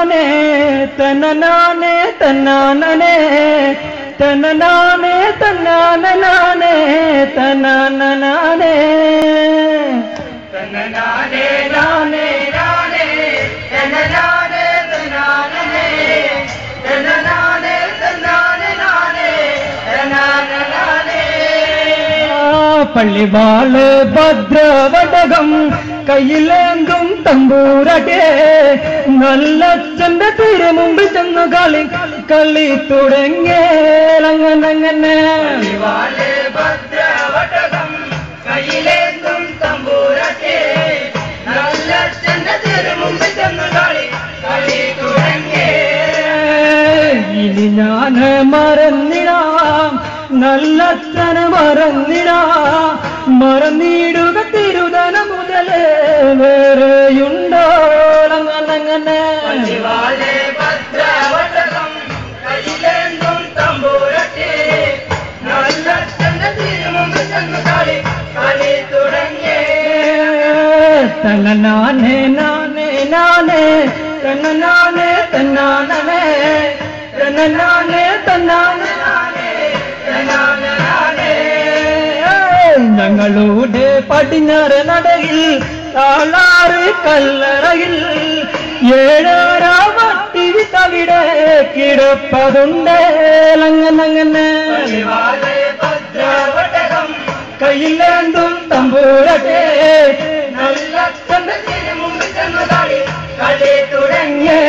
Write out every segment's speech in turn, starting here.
തന്നനാനേ തന്നനാനേ തന്നാനനേ തന്നനാനേ തന്നാനനാനേ തന്നാനനാനേ തന്നനാനേ നാനേ നാനേ തന്നനാനേ തന്നാനനേ തന്നനാനേ തന്നാനനാനേ തന്നാനനാനേ പള്ളിവാള് ഭദ്രവടകം കയ്യിലേന്തും തമ്പൂരട്ടെ നല്ലച്ഛന്റെ തിരുമുമ്പിൽ ചെന്നു കളി തുടങ്ങിയങ്ങനെ ഭദ്രവടകം കയ്യിലേന്തും തമ്പൂരട്ടെ നല്ലച്ഛന്റെ തിരുമുമ്പിൽ ചെന്നു കളി തുടങ്ങിയേ ഇനി ഞാൻ മറന്നിടാം നല്ലച്ഛന് മറന്നിടുക തിരുതന മുതലേ വേറെയുണ്ടോ അങ്ങനെ ഭദ്രവടകം കയ്യിലേന്തും തമ്പൂരട്ടെ നല്ലച്ഛന്റെ തിരുമുമ്പിൽ ചെന്നു കളി തുടങ്ങിയേ തന്നനാനേ നാനേ നാനേ തന്നനാനേ തന്നാനനേ തന്നനാനേ തന്നാനനാനേ തന്നാനനാനേ ഞങ്ങളുടെ പടിഞ്ഞാറ് നടയിൽ താളാറ് കല്ലറയിൽ ഏഴാരാവട്ടി തവിടെ കിടപ്പതുണ്ട് അങ്ങനെ ഭദ്രവടകം കയ്യിലേന്തും തമ്പൂരട്ടെ നല്ലച്ഛന്റെ തിരുമുമ്പിൽ ചെന്നു കളി തുടങ്ങിയേ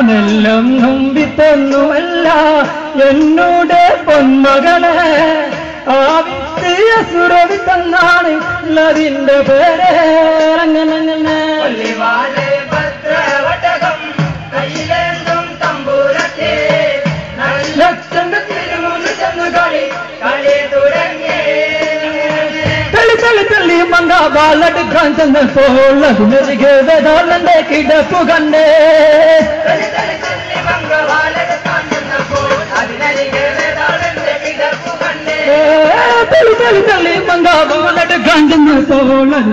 നെല്ലം നമ്പിത്തൊന്നുമല്ല എന്നോട് പൊന്മകളെ ആവിത്തിയ സുരവി തന്നാണ് അതിന്റെ പേര് അങ്ങനെ ഭദ്രവടകം കയ്യിലേന്തും തമ്പൂരട്ടെ നല്ലച്ഛന്റെ തിരുമുമ്പിൽ ചെന്നു കളി തുടങ്ങിയേ തള്ളി മങ്ക ബാലെടുക്കാൻ ചെന്നപ്പോൾ അതിനരികെ വേദാളന്റെ കിടപ്പു കണ്ടേ തള്ളി മങ്ക ബാലെടുക്കാൻ ചെന്നപ്പോൾ